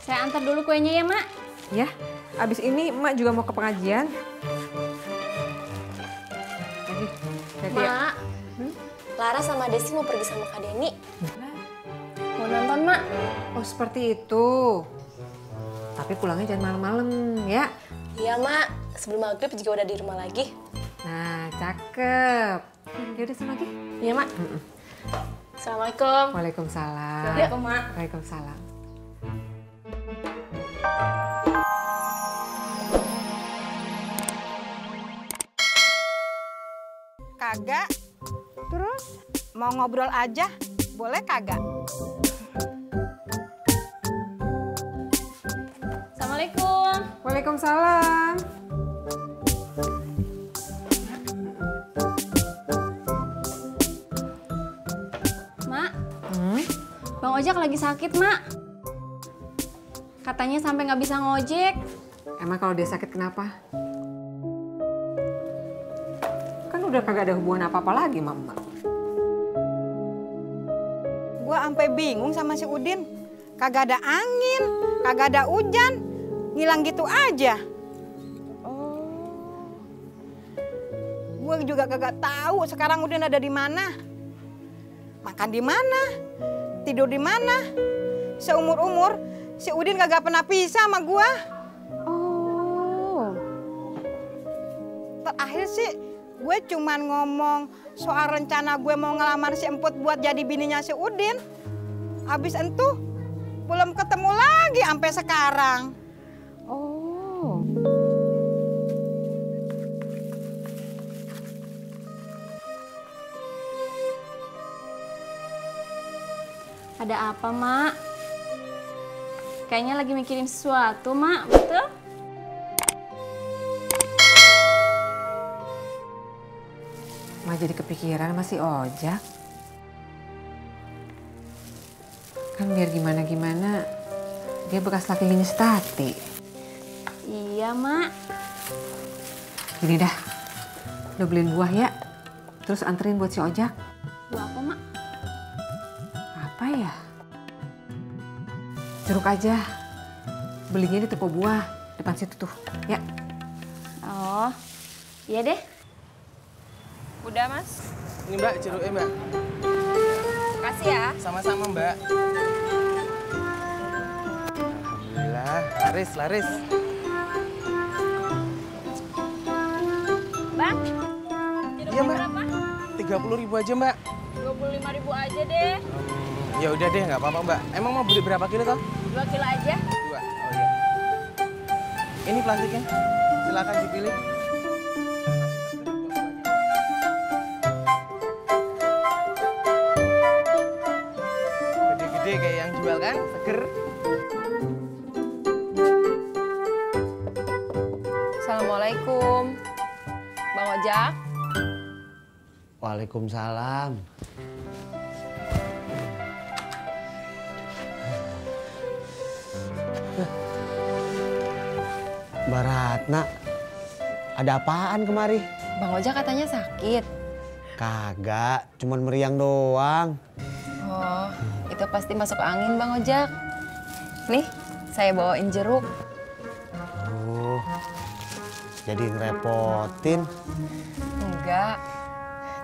Saya antar dulu kuenya ya, Mak. Ya, abis ini emak juga mau ke pengajian. Lagi, Mak, Lara sama Desi mau pergi sama Kak Deni. Mau nonton, Mak. Oh, seperti itu. Tapi pulangnya jangan malam-malam, ya. Iya, Mak. Sebelum maghrib juga udah di rumah lagi. Nah, cakep. Yaudah, sama lagi. Iya, Mak. Assalamualaikum. Waalaikumsalam. Assalamualaikum, Mak. Waalaikumsalam. Kagak. Terus mau ngobrol aja, boleh kagak? Assalamualaikum. Waalaikumsalam. Mak, Bang Ojak lagi sakit, Mak. Katanya sampai nggak bisa ngojek. Emang kalau dia sakit kenapa? Kan udah kagak ada hubungan apa-apa lagi, Mama. Gua sampai bingung sama si Udin. Kagak ada angin, kagak ada hujan, ngilang gitu aja. Oh. Gua juga kagak tahu sekarang Udin ada di mana. Makan di mana? Tidur di mana? Seumur-umur si Udin kagak pernah pisah sama gua. Oh. Terakhir sih gue cuman ngomong soal rencana gue mau ngelamar si Emput buat jadi bininya si Udin. Habis itu belum ketemu lagi sampai sekarang. Oh. Ada apa, Mak? Kayaknya lagi mikirin sesuatu, Mak. Betul? Mak jadi kepikiran masih Ojak. Kan biar gimana-gimana, dia bekas laki bini Tati. Iya, Mak. Gini dah, lo beliin buah ya, terus anterin buat si Ojak. Buah apa, Mak? Apa ya? Jeruk aja. Belinya di toko buah, depan situ tuh, ya. Oh, iya deh. Udah, Mas. Ini Mbak, jeruknya Mbak. Makasih ya. Sama-sama Mbak. Alhamdulillah, laris. Bang, Iya Mbak. berapa? 30.000 aja Mbak. 25.000 aja deh. Ya udah deh, nggak apa-apa Mbak. Emang mau beli berapa kilo toh? 2 kilo aja. 2. Oh iya. Ini plastiknya. Silakan dipilih. Gede-gede kayak yang jual kan, seger. Assalamualaikum. Bang Ojak. Waalaikumsalam. Mbak Ratna, ada apaan kemari? Bang Ojak katanya sakit. Kagak, cuman meriang doang. Oh, itu pasti masuk angin Bang Ojak. Nih, saya bawain jeruk. Oh, jadi ngerepotin. Enggak.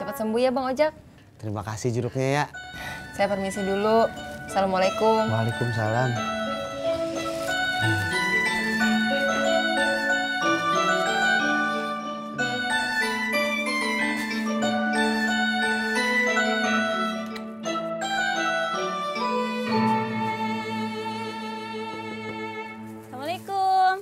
Cepat sembuh ya Bang Ojak. Terima kasih jeruknya ya. Saya permisi dulu. Assalamualaikum. Waalaikumsalam. Assalamualaikum.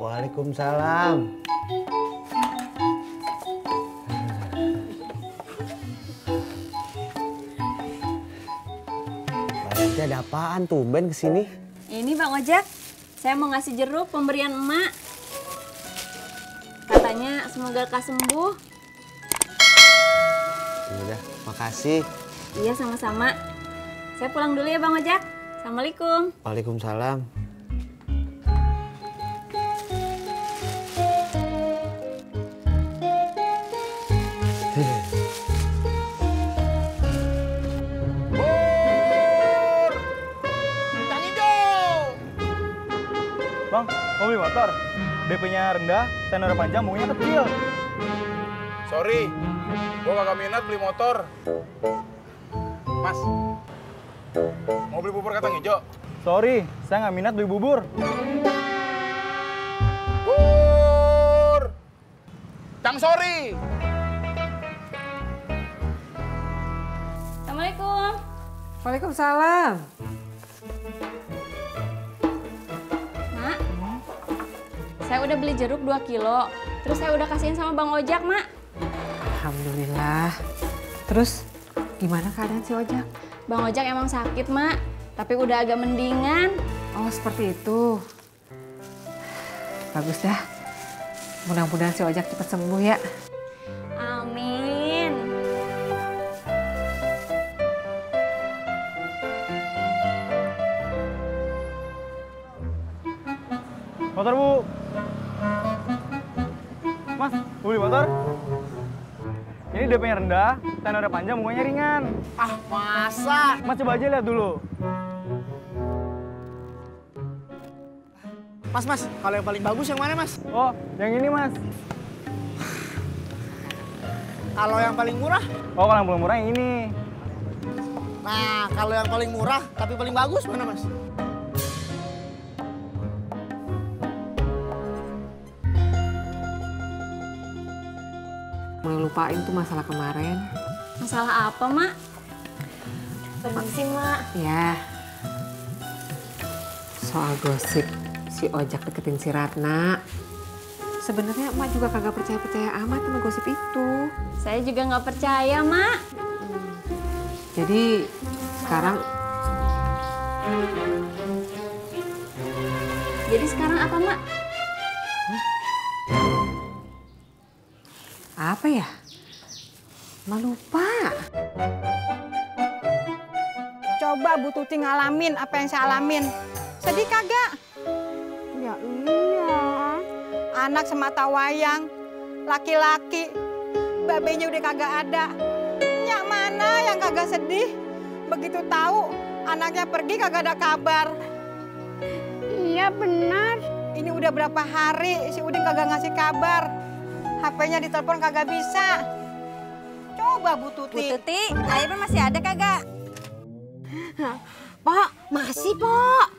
Waalaikumsalam. Nanti ada apaan tumben kesini? Ini Bang Ojak, saya mau ngasih jeruk pemberian emak. Katanya semoga lekas sembuh. Udah, makasih. Iya, sama-sama. Saya pulang dulu ya Bang Ojak. Assalamualaikum. Waalaikumsalam. Mau beli motor? DP-nya rendah, tenor panjang, maunya kecil. Sorry, gua kagak minat beli motor. Mas, mau beli bubur kacang hijau? Sorry, saya nggak minat beli bubur. Bur! Cang sorry! Assalamualaikum. Waalaikumsalam. Mak, saya udah beli jeruk 2 kilo. Terus saya udah kasihin sama Bang Ojak, Mak. Alhamdulillah. Terus gimana keadaan si Ojak? Bang Ojak emang sakit, Mak. Tapi udah agak mendingan. Oh, seperti itu. Bagus dah. Mudah-mudahan si Ojak cepat sembuh ya. Amin. Motor, Bu. Mas, mau beli motor? Ini DP-nya rendah, tenornya panjang, bunganya ringan. Ah, masa? Mas coba aja lihat dulu. Mas, kalau yang paling bagus yang mana, Mas? Oh, yang ini, Mas. Kalau yang paling murah? Oh, kalau yang paling murah yang ini. Nah, kalau yang paling murah tapi paling bagus mana, Mas? Mulai lupain tuh masalah kemarin. Masalah apa, Mak? Permisi, Mak. Ya. Soal gosip si Ojak deketin si Ratna. Sebenarnya emak juga kagak percaya amat sama gosip itu. Saya juga nggak percaya, Mak. Jadi sekarang apa, Mak? apa ya? Emak lupa. Coba Bu Tuti ngalamin apa yang saya alamin. Sedih kagak? Ya iya. Anak semata wayang, laki-laki, babenya udah kagak ada. Nyak mana yang kagak sedih? Begitu tahu anaknya pergi kagak ada kabar. Iya benar. Ini udah berapa hari si Udin kagak ngasih kabar. HP-nya ditelepon kagak bisa. Coba Bu Tuti. Bu Tuti, airnya masih ada kagak? Pok, masih, Pok.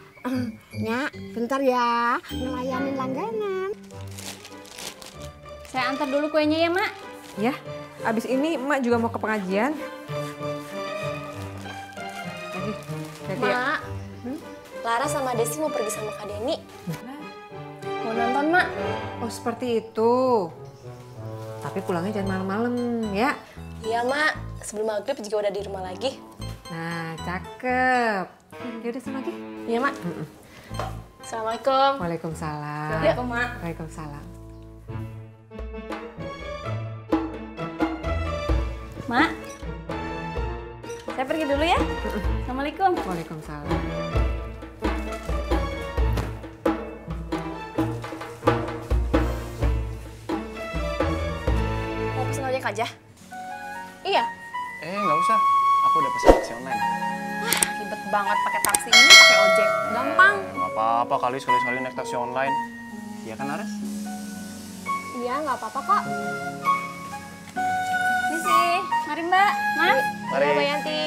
Nyak, bentar ya, ngelayanin langganan. Saya antar dulu kuenya ya, Mak. Ya, abis ini emak juga mau ke pengajian. Lagi, Mak, Lara sama Desi mau pergi sama Kak Deni. Mau nonton, Mak. Oh, seperti itu. Tapi pulangnya jangan malam-malam, ya. Iya, Mak. Sebelum maghrib juga udah di rumah lagi. Nah, cakep. Yaudah, sana lagi. Iya, Mak. Assalamualaikum. Waalaikumsalam. Assalamualaikum, Mak. Waalaikumsalam. Mak, saya pergi dulu ya. Assalamualaikum. Waalaikumsalam. Mau pesen ojek aja? Iya. Nggak usah. Aku udah pesan taksi online. Wah, ribet banget pakai taksi ini pakai ojek. Gampang. Nggak apa-apa kali sekali-sekali naik taksi online. Iya kan, Ares? Iya, nggak apa-apa kok. Ini sih. Mari, Mbak. Mas. Mari. Mbak Yanti.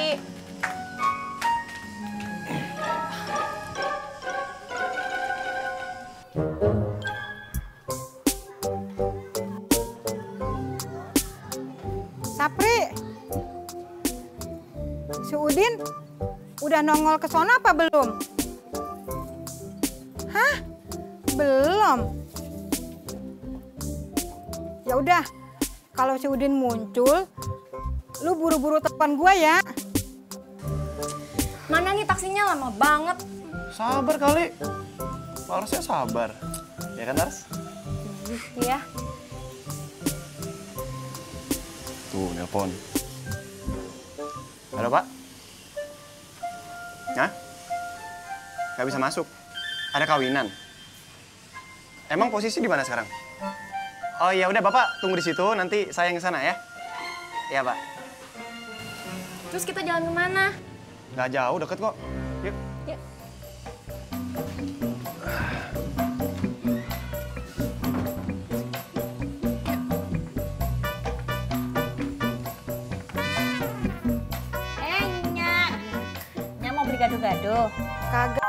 Sapri, si Udin udah nongol ke sono apa belum? Hah? Belum. Ya udah, kalau si Udin muncul, lu buru-buru telepon gua ya. Mana nih taksinya lama banget. Sabar kali. Harusnya sabar. Ya kan, Ares? Iya. Tuh, nelpon. Halo, Pak? Hah? Nggak bisa masuk. Ada kawinan. Emang posisi di mana sekarang? Oh ya udah, Bapak tunggu di situ, nanti saya yang ke sana ya. Iya, Pak. Terus kita jalan kemana? Nggak jauh, deket kok. Yuk. Yuk. lagi gaduh-gaduh? Kagak.